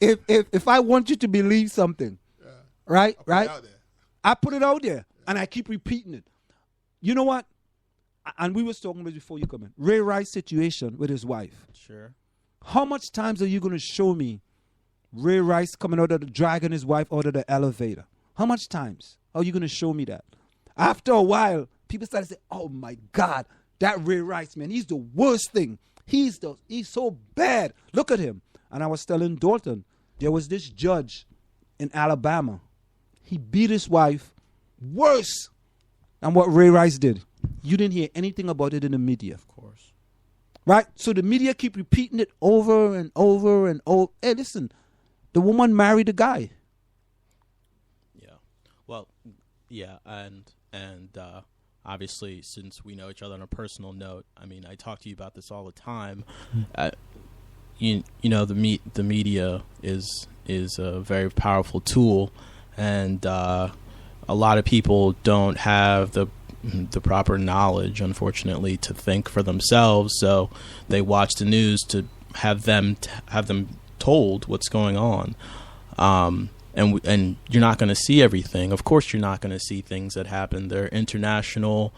if I want you to believe something, right? I put it out there, and I keep repeating it. You know what? And we was talking about it before you come in. Ray Rice's situation with his wife. Sure. How much times are you going to show me Ray Rice coming out of the dragging his wife out of the elevator? How much times are you going to show me that? After a while, people start to say, "Oh my God, that Ray Rice, man, he's the worst thing. He's so bad. Look at him." And I was telling Dalton, there was this judge in Alabama. He beat his wife worse than what Ray Rice did. You didn't hear anything about it in the media. Of course. Right? So the media keep repeating it over and over and over. Hey, listen, the woman married the guy. Yeah. Well, yeah, and obviously, since we know each other on a personal note, I mean, I talk to you about this all the time. You know, the media is a very powerful tool, and a lot of people don't have the proper knowledge, unfortunately, to think for themselves. So they watch the news to have them told what's going on. And you're not going to see everything. Of course, you're not going to see things that happen. There are international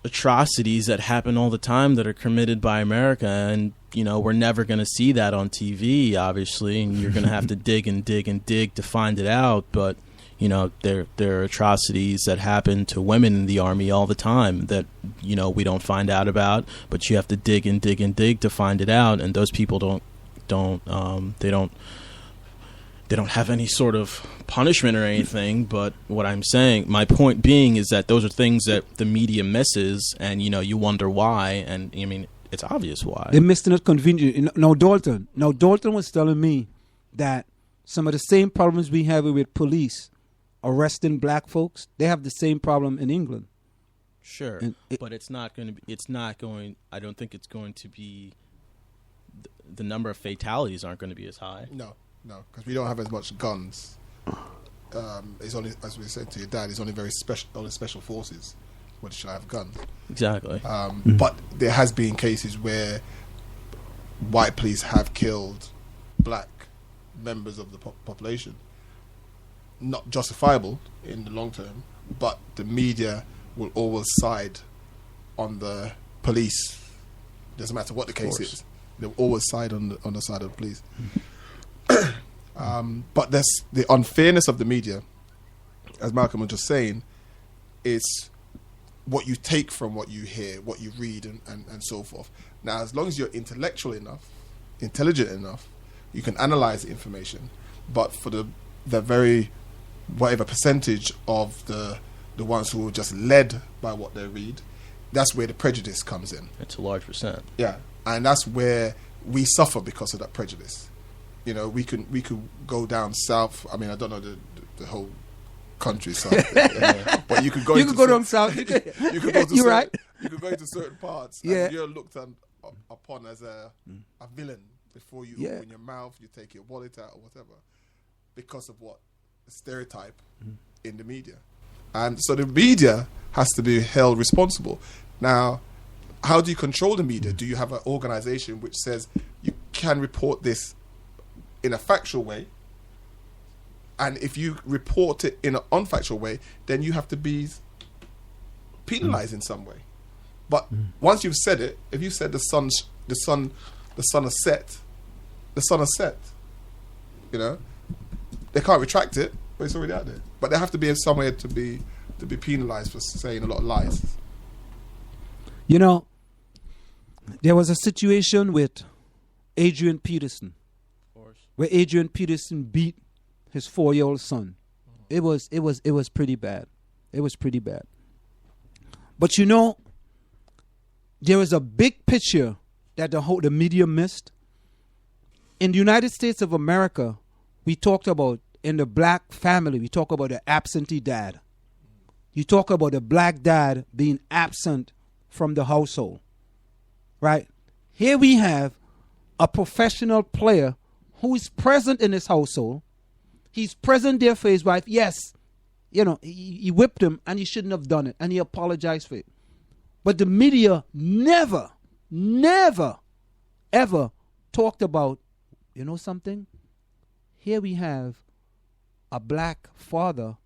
atrocities that happen all the time that are committed by America, and you know, we're never going to see that on TV, obviously, and you're going to have to dig and dig and dig to find it out. But you know, there are atrocities that happen to women in the Army all the time that, you know, we don't find out about, but you have to dig and dig and dig to find it out, and those people don't have any sort of punishment or anything. But what I'm saying, my point being, is that those are things that the media misses, and you know, you wonder why, and I mean, it's obvious why. They missed it conveniently. Now Dalton was telling me that some of the same problems we have with police arresting black folks, they have the same problem in England. Sure, but it's not going to be. I don't think it's going to be. The number of fatalities aren't going to be as high. No, because we don't have as much guns. It's only, as we said to your dad, it's only special forces which should have guns. Exactly. But there has been cases where white police have killed black members of the population. Not justifiable in the long term, but the media will always side on the police. Doesn't matter what the case is. They'll always side on the side of the police. But there's the unfairness of the media, as Malcolm was just saying, is what you take from what you hear, what you read, and so forth. Now, as long as you're intelligent enough, you can analyze the information. But for the very whatever percentage of the ones who are just led by what they read, that's where the prejudice comes in. It's a large percent. Yeah, and that's where we suffer because of that prejudice. You know, we could go down south. I mean, I don't know the whole countryside, but you could go. You could go down south. You could go to right. You could go into certain parts. Yeah. And you're looked upon as a villain before you open your mouth. You take your wallet out or whatever, because of what the stereotype in the media, and so the media has to be held responsible. Now, how do you control the media? Do you have an organization which says you can report this in a factual way, and if you report it in an unfactual way, then you have to be penalized in some way? But once you've said it, if you said the sun has set, the sun has set. You know, they can't retract it, but it's already out there. But there have to be somewhere to be penalized for saying a lot of lies. You know, there was a situation with Adrian Peterson, where Adrian Peterson beat his 4-year-old son. It was pretty bad. It was pretty bad. But you know, there was a big picture that the media missed. In the United States of America, we talked about, in the black family, we talk about the absentee dad. You talk about the black dad being absent from the household, right? Here we have a professional player who is present in his household. He's present there for his wife. Yes, you know, he whipped him and he shouldn't have done it, and he apologized for it. But the media never, ever talked about, you know something? here we have a black father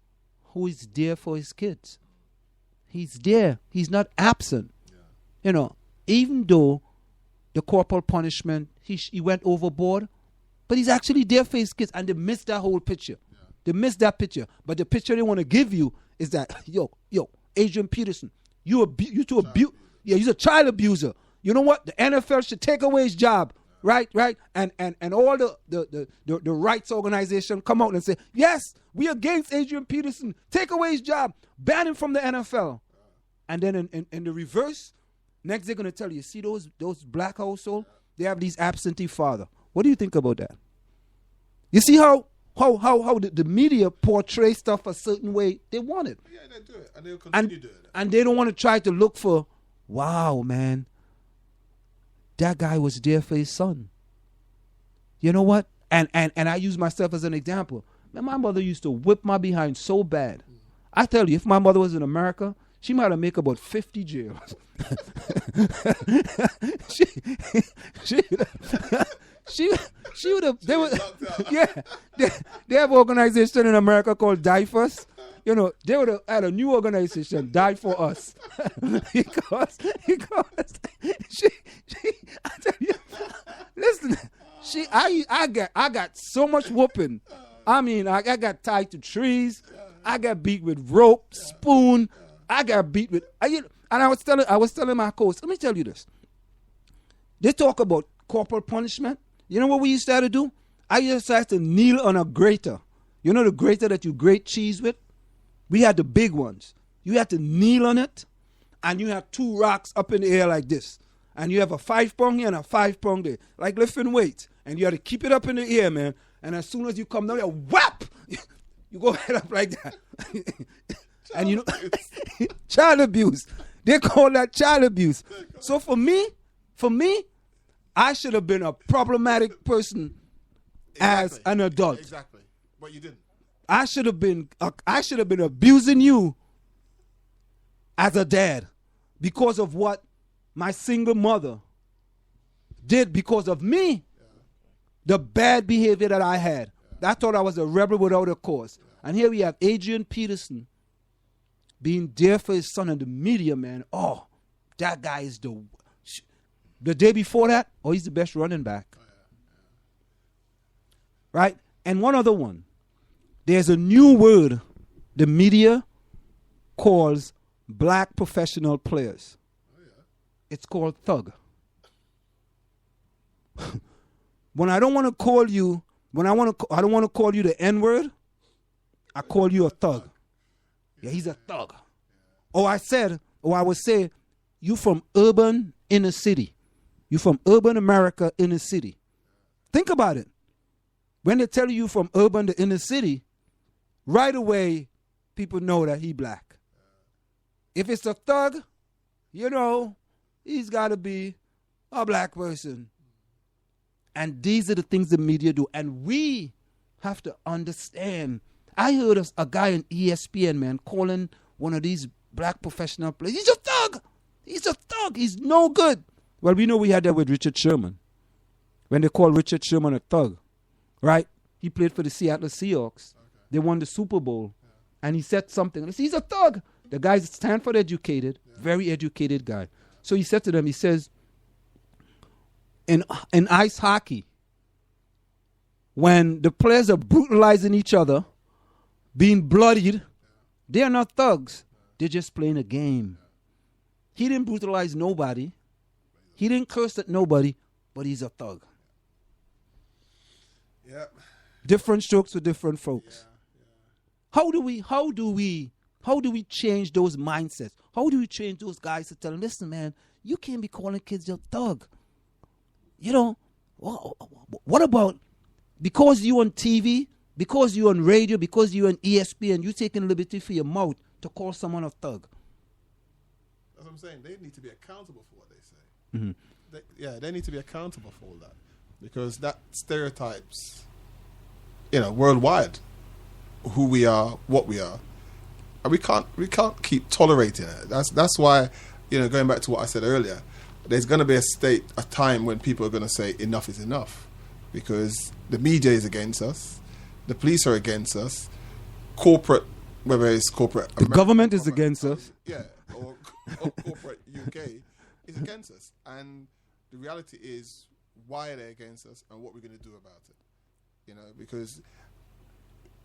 who is there for his kids. He's there. He's not absent. Yeah. You know, even though the corporal punishment, he went overboard, but he's actually there for his kids, and they missed that whole picture. Yeah. They missed that picture. But the picture they want to give you is that, yo, Adrian Peterson, he's a child abuser. You know what? The NFL should take away his job. Right. And all the rights organization come out and say, yes, we against Adrian Peterson. Take away his job. Ban him from the NFL. And then in the reverse, next they're going to tell you, see those black household? They have these absentee father. What do you think about that? You see how the media portray stuff a certain way they want it. Yeah, they do it. And they'll continue doing it. And they don't want to try to look for, wow, man, that guy was there for his son. You know what? And I use myself as an example. Man, my mother used to whip my behind so bad. I tell you, if my mother was in America, she might have made about 50 jails. she would have. They have an organization in America called Die First. You know, they would have had a new organization, Die For Us, because she I tell you, listen, I got so much whooping. I mean, I got tied to trees. I got beat with rope, spoon. I got beat with, and I was telling my coach, let me tell you this. They talk about corporal punishment. You know what we used to have to do? I used to have to kneel on a grater. You know the grater that you grate cheese with? We had the big ones. You had to kneel on it, and you have two rocks up in the air like this. And you have a 5 pound here and a 5 pound there, like lifting weights. And you have to keep it up in the air, man. And as soon as you come down there, whap! You go head up like that. And you know, child abuse. They call that child abuse. So for me, I should have been a problematic person as an adult. Exactly. But you didn't. I should have been abusing you as a dad because of what my single mother did because of me. Yeah. The bad behavior that I had. Yeah. I thought I was a rebel without a cause. Yeah. And here we have Adrian Peterson being there for his son in the media, man. Oh, that guy is the day before that, he's the best running back. Oh, yeah. Right? And one other one. There's a new word the media calls black professional players. Oh, yeah. It's called thug. When I don't want to call you, I don't want to call you the N-word, I call you a thug. Yeah, he's a thug. Yeah. I would say, you from urban inner city. You from urban America inner city. Think about it. When they tell you from urban to inner city, right away, people know that he black. If it's a thug, you know, he's got to be a black person. And these are the things the media do. And we have to understand. I heard of a guy on ESPN, man, calling one of these black professional players, he's a thug. He's a thug. He's no good. Well, we know we had that with Richard Sherman. When they called Richard Sherman a thug, right? He played for the Seattle Seahawks. They won the Super Bowl. Yeah. And he said something. And he's a thug. The guy's Stanford educated, very educated guy. So he said to them, he says, in ice hockey, when the players are brutalizing each other, being bloodied, they are not thugs. They're just playing a game. He didn't brutalize nobody. He didn't curse at nobody, but he's a thug. Yeah. Different strokes for different folks. How do we change those mindsets? How do we change those guys to tell them, listen, man, you can't be calling kids a thug. You know, what about because you on TV, because you on radio, because you on ESPN, you taking liberty for your mouth to call someone a thug? That's what I'm saying. They need to be accountable for what they say. Mm-hmm. They need to be accountable for all that, because that stereotypes, worldwide, who we are, what we are, and we can't keep tolerating it. That's why, going back to what I said earlier, there's going to be a time when people are going to say enough is enough, because the media is against us, the police are against us, corporate, whether it's corporate, the government is against us, or corporate UK is against us, and the reality is, why are they against us, and what we're going to do about it? You know, because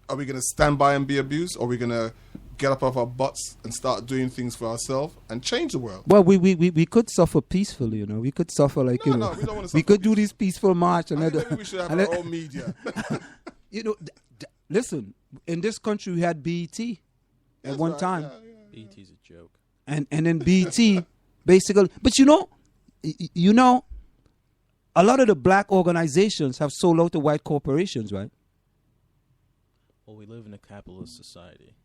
are we going to stand by and be abused, or are we going to get up off our butts and start doing things for ourselves and change the world? Well, we could suffer peacefully, you know. We could suffer like, we don't want to we could do this peaceful march. And maybe we should have our own media. You know, listen, in this country we had BET at one time. Yeah. BET's a joke. And then BET basically, but you know, a lot of the black organizations have sold out to white corporations, right? Well, we live in a capitalist society.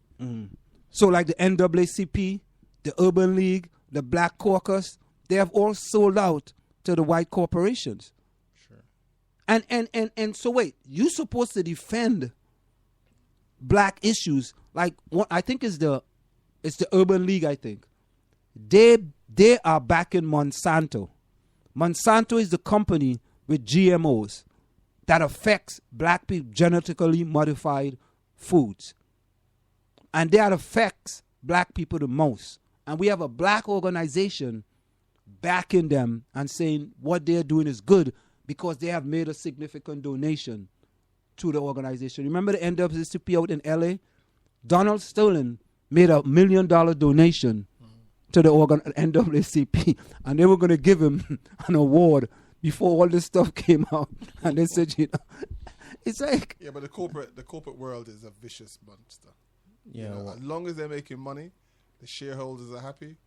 So like the NAACP, the Urban League, the Black Caucus, they have all sold out to the white corporations. Sure. And so wait, you're supposed to defend black issues, like what I think it's the Urban League, I think. They are backing Monsanto. Monsanto is the company with GMOs that affects black people, genetically modified foods. And that affects black people the most. And we have a black organization backing them and saying what they're doing is good because they have made a significant donation to the organization. Remember the NAACP out in LA? Donald Sterling made $1 million donation to the NAACP, and they were going to give him an award before all this stuff came out. And they said, you know, it's like... Yeah, but the corporate world is a vicious monster. Yeah, you know, as long as they're making money, the shareholders are happy,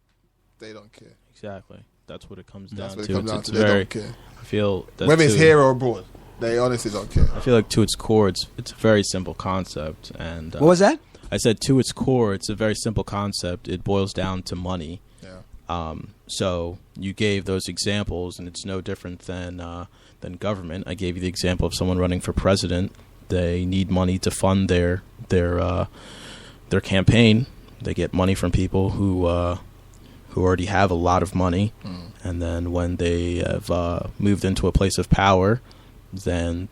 they don't care. Exactly. That's what it comes down That's what to. it comes down it's to. very, they don't care. I feel that whether it's here or abroad, they honestly don't care. I feel like to its core, it's a very simple concept. And what was that? I said to its core, it's a very simple concept. It boils down to money. Yeah. So you gave those examples, and it's no different than government. I gave you the example of someone running for president. They need money to fund their campaign. They get money from people who already have a lot of money, and then when they have moved into a place of power, then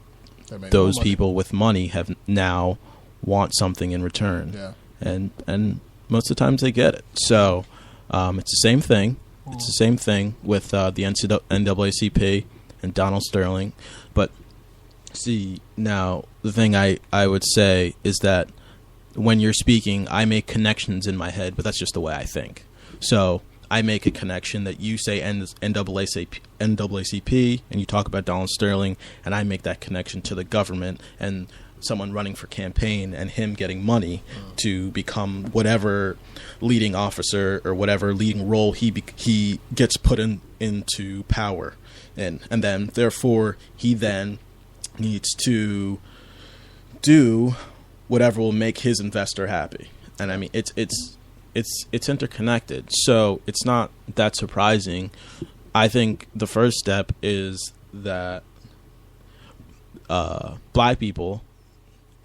those people with money have now want something in return. Yeah. And most of the times they get it. So it's the same thing. It's the same thing with the NAACP and Donald Sterling. But see, now the thing I would say is that when you're speaking, I make connections in my head, but that's just the way I think. So I make a connection that you say NAACP, and you talk about Donald Sterling, and I make that connection to the government and someone running for campaign and him getting money to become whatever leading officer or whatever leading role he gets put into power, and then therefore he then needs to do whatever will make his investor happy. And I mean, it's interconnected, so it's not that surprising. I think the first step is that black people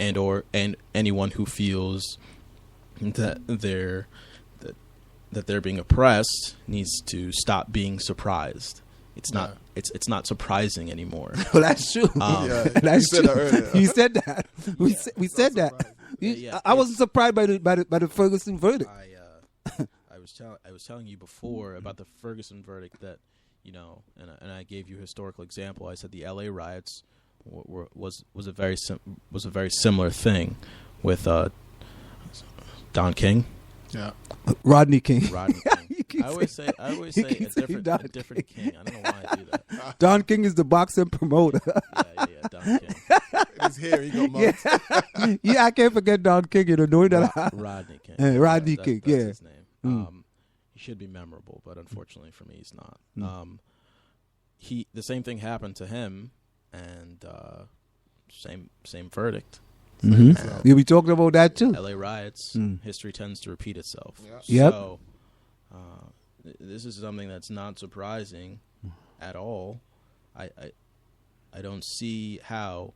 and anyone who feels that they're being oppressed needs to stop being surprised. It's not it's not surprising anymore. Well, that's true. That's true. You said that. We said that. I wasn't surprised by the Ferguson verdict. I was telling you before about the Ferguson verdict that, you know, and I gave you a historical example. I said the LA riots was a very similar thing with Don King. Yeah. Rodney King. I always say a different King. I don't know why I do that. Don King is the boxing promoter. Yeah, Don King. He's here. He got mugged. Yeah, I can't forget Don King. You know, knowing that. Rodney King. Rodney King. That's yeah. his name. He should be memorable, but unfortunately for me, he's not. The same thing happened to him, and same verdict. Mm-hmm. You'll be talking about that too. LA riots. History tends to repeat itself. Yeah. So this is something that's not surprising at all. I don't see how.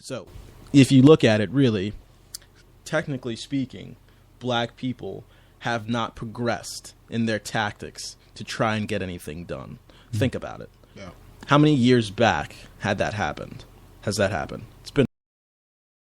So if you look at it, really, technically speaking, black people have not progressed in their tactics to try and get anything done. Think about it. Yeah. How many years back had that happened? Has that happened?